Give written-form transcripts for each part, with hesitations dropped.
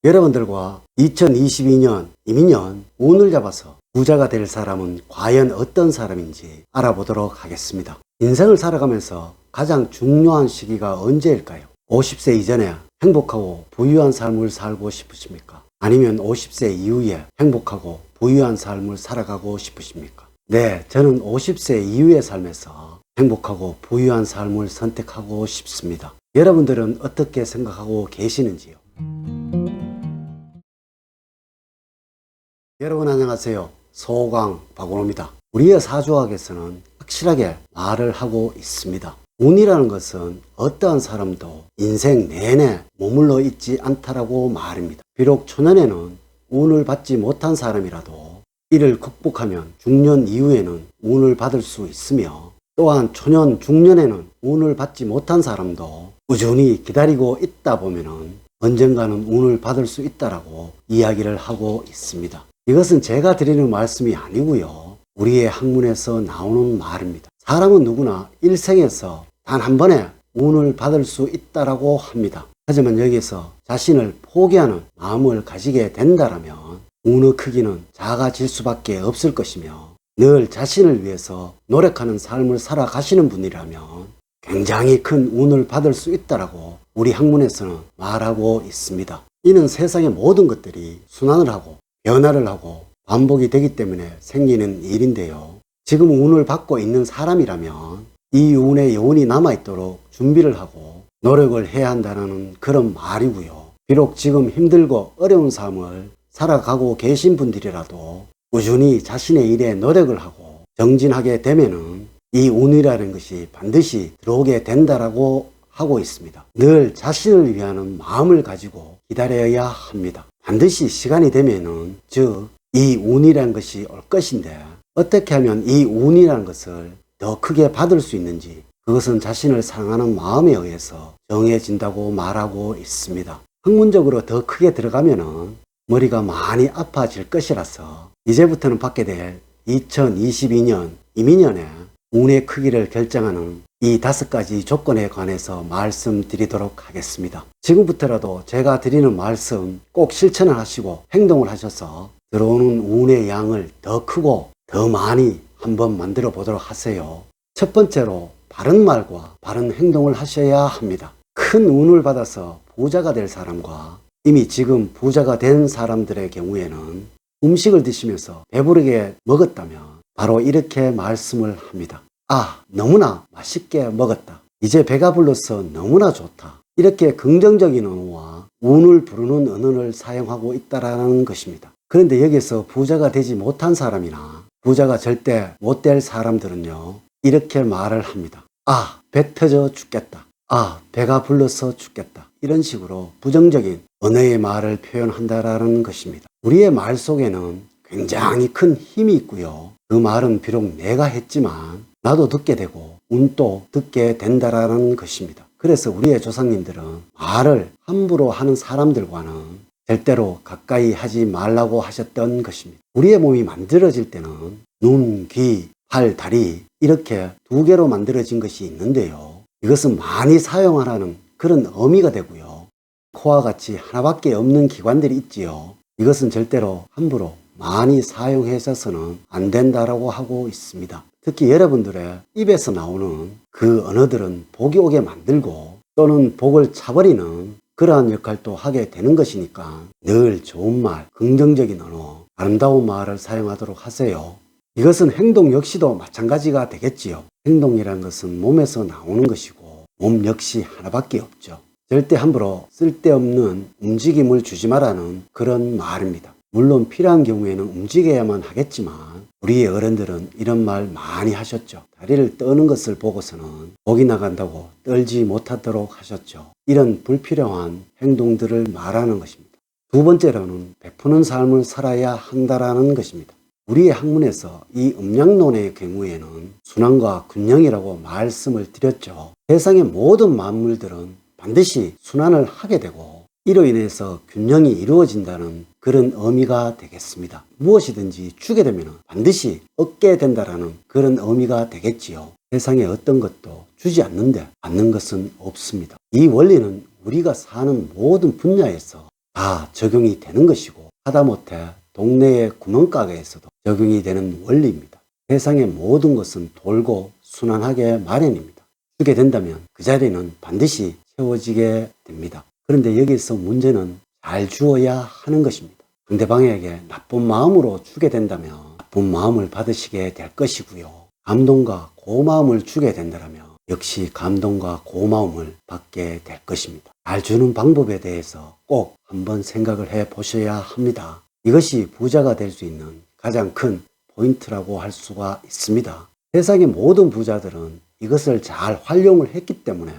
여러분들과 2022년 이민년 운을 잡아서 부자가 될 사람은 과연 어떤 사람인지 알아보도록 하겠습니다. 인생을 살아가면서 가장 중요한 시기가 언제일까요? 50세 이전에 행복하고 부유한 삶을 살고 싶으십니까? 아니면 50세 이후에 행복하고 부유한 삶을 살아가고 싶으십니까? 네, 저는 50세 이후의 삶에서 행복하고 부유한 삶을 선택하고 싶습니다. 여러분들은 어떻게 생각하고 계시는지요? 여러분 안녕하세요. 소강 박원호입니다. 우리의 사주학에서는 확실하게 말을 하고 있습니다. 운이라는 것은 어떠한 사람도 인생 내내 머물러 있지 않다라고 말입니다. 비록 초년에는 운을 받지 못한 사람이라도 이를 극복하면 중년 이후에는 운을 받을 수 있으며, 또한 초년 중년에는 운을 받지 못한 사람도 꾸준히 기다리고 있다 보면은 언젠가는 운을 받을 수 있다라고 이야기를 하고 있습니다. 이것은 제가 드리는 말씀이 아니고요, 우리의 학문에서 나오는 말입니다. 사람은 누구나 일생에서 단 한 번에 운을 받을 수 있다라고 합니다. 하지만 여기서 자신을 포기하는 마음을 가지게 된다라면 운의 크기는 작아질 수밖에 없을 것이며, 늘 자신을 위해서 노력하는 삶을 살아가시는 분이라면 굉장히 큰 운을 받을 수 있다라고 우리 학문에서는 말하고 있습니다. 이는 세상의 모든 것들이 순환을 하고 변화를 하고 반복이 되기 때문에 생기는 일인데요. 지금 운을 받고 있는 사람이라면 이 운의 여운이 남아있도록 준비를 하고 노력을 해야 한다는 그런 말이고요. 비록 지금 힘들고 어려운 삶을 살아가고 계신 분들이라도 꾸준히 자신의 일에 노력을 하고 정진하게 되면은 이 운이라는 것이 반드시 들어오게 된다라고 하고 있습니다. 늘 자신을 위하는 마음을 가지고 기다려야 합니다. 반드시 시간이 되면은, 즉 이 운이라는 것이 올 것인데, 어떻게 하면 이 운이라는 것을 더 크게 받을 수 있는지, 그것은 자신을 사랑하는 마음에 의해서 정해진다고 말하고 있습니다. 학문적으로 더 크게 들어가면은 머리가 많이 아파질 것이라서 이제부터는 받게 될 2022년 이민년에 운의 크기를 결정하는 이 5가지 조건에 관해서 말씀드리도록 하겠습니다. 지금부터라도 제가 드리는 말씀 꼭 실천을 하시고 행동을 하셔서 들어오는 운의 양을 더 크고 더 많이 한번 만들어 보도록 하세요. 첫 번째로 바른 말과 바른 행동을 하셔야 합니다. 큰 운을 받아서 부자가 될 사람과 이미 지금 부자가 된 사람들의 경우에는 음식을 드시면서 배부르게 먹었다면 바로 이렇게 말씀을 합니다. 아, 너무나 맛있게 먹었다. 이제 배가 불러서 너무나 좋다. 이렇게 긍정적인 언어와 운을 부르는 언어를 사용하고 있다는 것입니다. 그런데 여기서 부자가 되지 못한 사람이나 부자가 절대 못 될 사람들은요, 이렇게 말을 합니다. 아, 배 터져 죽겠다. 아, 배가 불러서 죽겠다. 이런 식으로 부정적인 언어의 말을 표현한다라는 것입니다. 우리의 말 속에는 굉장히 큰 힘이 있고요, 그 말은 비록 내가 했지만 나도 듣게 되고 운도 듣게 된다라는 것입니다. 그래서 우리의 조상님들은 말을 함부로 하는 사람들과는 절대로 가까이 하지 말라고 하셨던 것입니다. 우리의 몸이 만들어질 때는 눈, 귀, 팔, 다리 이렇게 2개로 만들어진 것이 있는데요, 이것은 많이 사용하라는 그런 의미가 되고요, 코와 같이 하나밖에 없는 기관들이 있지요. 이것은 절대로 함부로 많이 사용해서는 안 된다라고 하고 있습니다. 특히 여러분들의 입에서 나오는 그 언어들은 복이 오게 만들고 또는 복을 차버리는 그러한 역할도 하게 되는 것이니까 늘 좋은 말, 긍정적인 언어, 아름다운 말을 사용하도록 하세요. 이것은 행동 역시도 마찬가지가 되겠지요. 행동이라는 것은 몸에서 나오는 것이고 몸 역시 하나밖에 없죠. 절대 함부로 쓸데없는 움직임을 주지 말라는 그런 말입니다. 물론 필요한 경우에는 움직여야만 하겠지만 우리의 어른들은 이런 말 많이 하셨죠. 다리를 떠는 것을 보고서는 복이 나간다고 떨지 못하도록 하셨죠. 이런 불필요한 행동들을 말하는 것입니다. 두 번째로는 베푸는 삶을 살아야 한다라는 것입니다. 우리의 학문에서 이 음양론의 경우에는 순환과 균형이라고 말씀을 드렸죠. 세상의 모든 만물들은 반드시 순환을 하게 되고 이로 인해서 균형이 이루어진다는 그런 의미가 되겠습니다. 무엇이든지 주게 되면 반드시 얻게 된다라는 그런 의미가 되겠지요. 세상에 어떤 것도 주지 않는데 받는 것은 없습니다. 이 원리는 우리가 사는 모든 분야에서 다 적용이 되는 것이고, 하다못해 동네의 구멍가게에서도 적용이 되는 원리입니다. 세상의 모든 것은 돌고 순환하게 마련입니다. 주게 된다면 그 자리는 반드시 채워지게 됩니다. 그런데 여기서 문제는 잘 주어야 하는 것입니다. 상대방에게 나쁜 마음으로 주게 된다면 나쁜 마음을 받으시게 될 것이고요. 감동과 고마움을 주게 된다면 역시 감동과 고마움을 받게 될 것입니다. 잘 주는 방법에 대해서 꼭 한번 생각을 해 보셔야 합니다. 이것이 부자가 될 수 있는 가장 큰 포인트라고 할 수가 있습니다. 세상의 모든 부자들은 이것을 잘 활용을 했기 때문에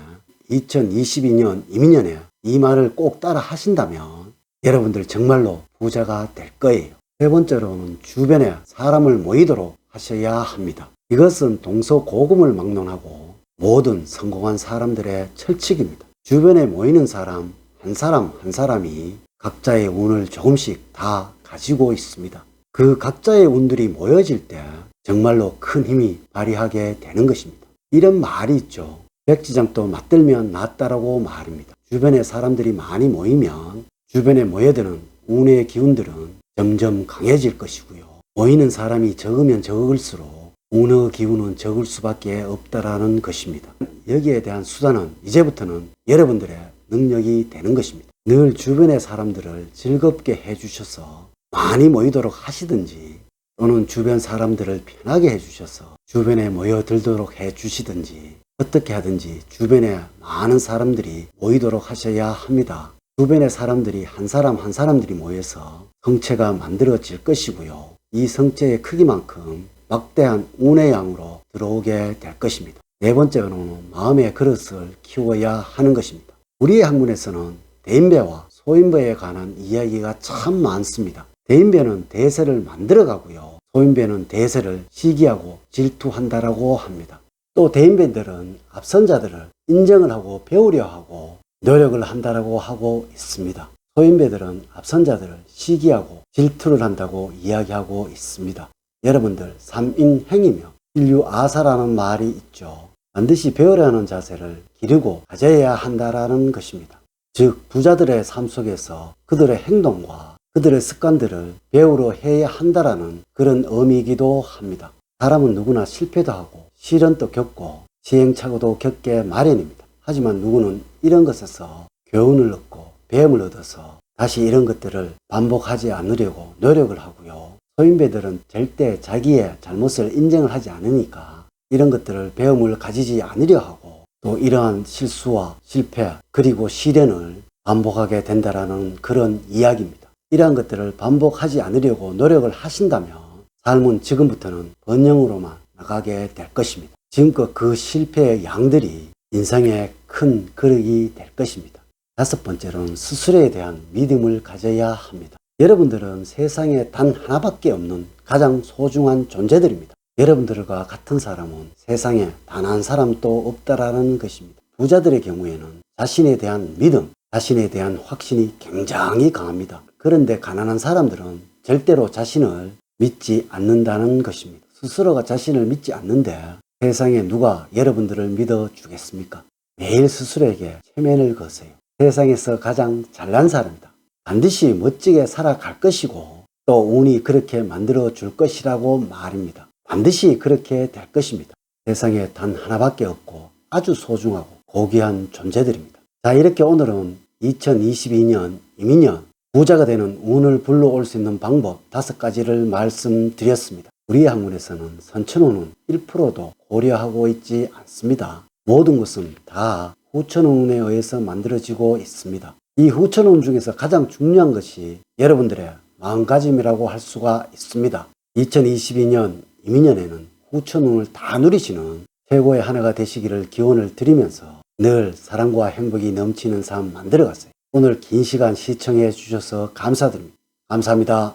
2022년 이민년에 이 말을 꼭 따라 하신다면 여러분들 정말로 부자가 될 거예요. 세 번째로는 주변에 사람을 모이도록 하셔야 합니다. 이것은 동서고금을 막론하고 모든 성공한 사람들의 철칙입니다. 주변에 모이는 사람 한 사람이 각자의 운을 조금씩 다 가지고 있습니다. 그 각자의 운들이 모여질 때 정말로 큰 힘이 발휘하게 되는 것입니다. 이런 말이 있죠. 백지장도 맞들면 낫다라고 말입니다. 주변에 사람들이 많이 모이면 주변에 모여드는 운의 기운들은 점점 강해질 것이고요. 모이는 사람이 적으면 적을수록 운의 기운은 적을 수밖에 없다라는 것입니다. 여기에 대한 수단은 이제부터는 여러분들의 능력이 되는 것입니다. 늘 주변의 사람들을 즐겁게 해주셔서 많이 모이도록 하시든지, 또는 주변 사람들을 편하게 해주셔서 주변에 모여들도록 해주시든지, 어떻게 하든지 주변에 많은 사람들이 모이도록 하셔야 합니다. 주변의 사람들이 한 사람들이 모여서 성체가 만들어질 것이고요. 이 성체의 크기만큼 막대한 운의 양으로 들어오게 될 것입니다. 네 번째로는 마음의 그릇을 키워야 하는 것입니다. 우리의 학문에서는 대인배와 소인배에 관한 이야기가 참 많습니다. 대인배는 대세를 만들어가고요. 소인배는 대세를 시기하고 질투한다라고 합니다. 또 대인배들은 앞선 자들을 인정을 하고 배우려 하고 노력을 한다라고 하고 있습니다. 소인배들은 앞선 자들을 시기하고 질투를 한다고 이야기하고 있습니다. 여러분들, 삼인행이며 인류아사라는 말이 있죠. 반드시 배우려는 자세를 기르고 가져야 한다라는 것입니다. 즉, 부자들의 삶 속에서 그들의 행동과 그들의 습관들을 배우려 해야 한다라는 그런 의미이기도 합니다. 사람은 누구나 실패도 하고 시련도 겪고 시행착오도 겪게 마련입니다. 하지만 누구는 이런 것에서 교훈을 얻고 배움을 얻어서 다시 이런 것들을 반복하지 않으려고 노력을 하고요. 소인배들은 절대 자기의 잘못을 인정을 하지 않으니까 이런 것들을 배움을 가지지 않으려 하고, 또 이러한 실수와 실패 그리고 시련을 반복하게 된다라는 그런 이야기입니다. 이러한 것들을 반복하지 않으려고 노력을 하신다면 삶은 지금부터는 번영으로만 나가게 될 것입니다. 지금껏 그 실패의 양들이 인생의 큰 그릇이 될 것입니다. 다섯 번째로는 스스로에 대한 믿음을 가져야 합니다. 여러분들은 세상에 단 하나밖에 없는 가장 소중한 존재들입니다. 여러분들과 같은 사람은 세상에 단 한 사람도 없다라는 것입니다. 부자들의 경우에는 자신에 대한 믿음, 자신에 대한 확신이 굉장히 강합니다. 그런데 가난한 사람들은 절대로 자신을 믿지 않는다는 것입니다. 스스로가 자신을 믿지 않는데 세상에 누가 여러분들을 믿어주겠습니까? 매일 스스로에게 체면을 거세요. 세상에서 가장 잘난 사람이다. 반드시 멋지게 살아갈 것이고 또 운이 그렇게 만들어 줄 것이라고 말입니다. 반드시 그렇게 될 것입니다. 세상에 단 하나밖에 없고 아주 소중하고 고귀한 존재들입니다. 자, 이렇게 오늘은 2022년 이민년 부자가 되는 운을 불러올 수 있는 방법 5가지를 말씀드렸습니다. 우리 학문에서는 선천운은 1%도 고려하고 있지 않습니다. 모든 것은 다 후천운에 의해서 만들어지고 있습니다. 이 후천운 중에서 가장 중요한 것이 여러분들의 마음가짐이라고 할 수가 있습니다. 2022년 이민년에는 후천운을 다 누리시는 최고의 한 해가 되시기를 기원을 드리면서 늘 사랑과 행복이 넘치는 삶 만들어가세요. 오늘 긴 시간 시청해 주셔서 감사드립니다. 감사합니다.